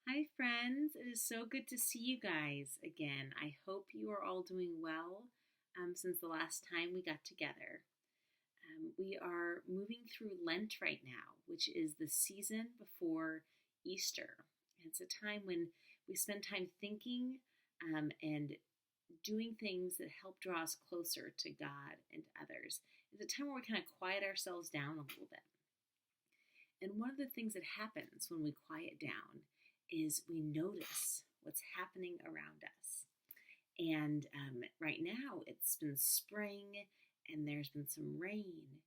Hi, friends. It is so good to see you guys again. I hope you are all doing well since the last time we got together. We are moving through Lent right now, which is the season before Easter. It's a time when we spend time thinking and doing things that help draw us closer to God and others. It's a time where we kind of quiet ourselves down a little bit. And one of the things that happens when we quiet down is we notice what's happening around us. And right now it's been spring and there's been some rain.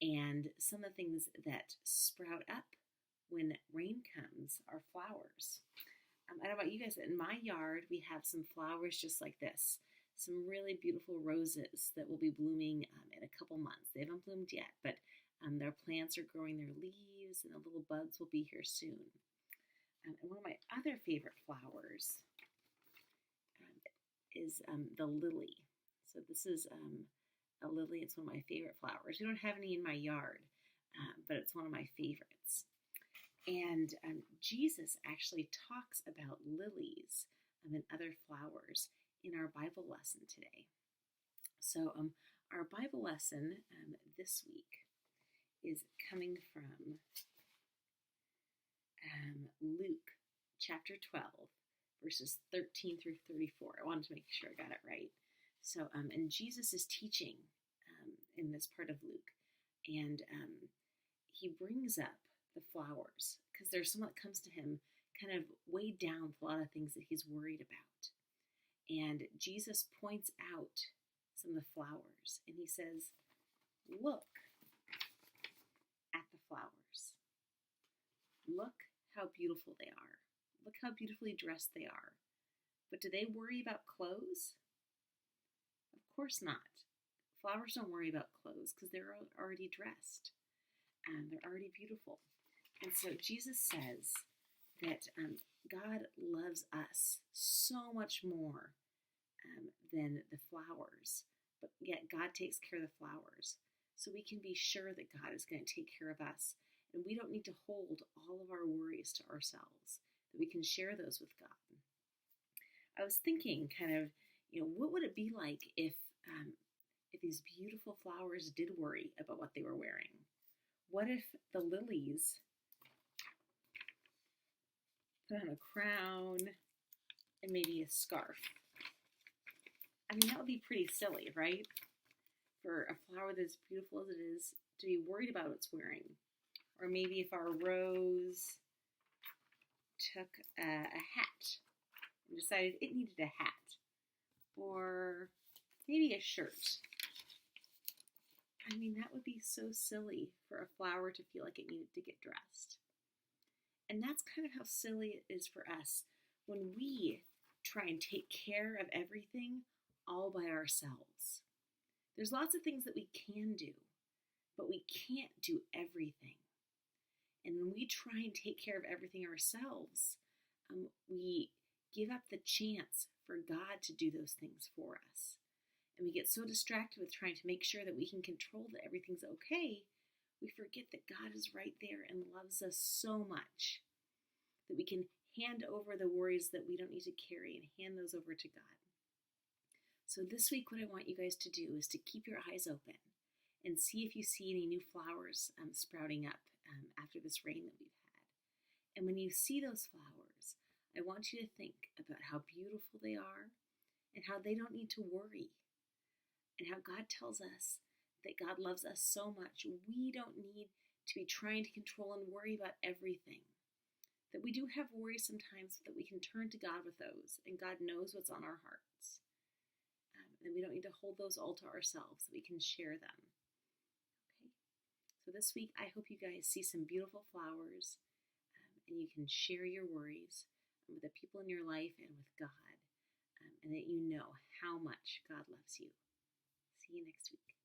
And some of the things that sprout up when rain comes are flowers. I don't know about you guys, but in my yard we have some flowers just like this. Some really beautiful roses that will be blooming in a couple months. They haven't bloomed yet, but their plants are growing their leaves and the little buds will be here soon. And one of my other favorite flowers is the lily. So this is a lily. It's one of my favorite flowers. We don't have any in my yard, but it's one of my favorites. And Jesus actually talks about lilies and other flowers in our Bible lesson today. So our Bible lesson this week is coming from Luke chapter 12, verses 13 through 34. I wanted to make sure I got it right. So, and Jesus is teaching in this part of Luke, and he brings up the flowers because there's someone that comes to him kind of weighed down with a lot of things that he's worried about. And Jesus points out some of the flowers, and he says, "Look at the flowers. Look how beautiful they are. Look how beautifully dressed they are. But do they worry about clothes? Of course not. Flowers don't worry about clothes because they're already dressed and they're already beautiful." And so Jesus says that God loves us so much more than the flowers, but yet God takes care of the flowers. So we can be sure that God is going to take care of us. And we don't need to hold all of our worries to ourselves, that we can share those with God. I was thinking kind of, what would it be like if these beautiful flowers did worry about what they were wearing? What if the lilies put on a crown and maybe a scarf? I mean, that would be pretty silly, right? For a flower that's beautiful as it is to be worried about what it's wearing. Or maybe if our rose took a hat and decided it needed a hat. Or maybe a shirt. I mean, that would be so silly for a flower to feel like it needed to get dressed. And that's kind of how silly it is for us when we try and take care of everything all by ourselves. There's lots of things that we can do, but we can't do everything. And when we try and take care of everything ourselves, we give up the chance for God to do those things for us. And we get so distracted with trying to make sure that we can control that everything's okay, we forget that God is right there and loves us so much that we can hand over the worries that we don't need to carry and hand those over to God. So this week, what I want you guys to do is to keep your eyes open and see if you see any new flowers sprouting up after this rain that we've had. And when you see those flowers, I want you to think about how beautiful they are and how they don't need to worry, and how God tells us that God loves us so much we don't need to be trying to control and worry about everything. That we do have worries sometimes, that we can turn to God with those, and God knows what's on our hearts. And we don't need to hold those all to ourselves, that we can share them. Okay? So this week, I hope you guys see some beautiful flowers, and you can share your worries with the people in your life and with God, and that you know how much God loves you. See you next week.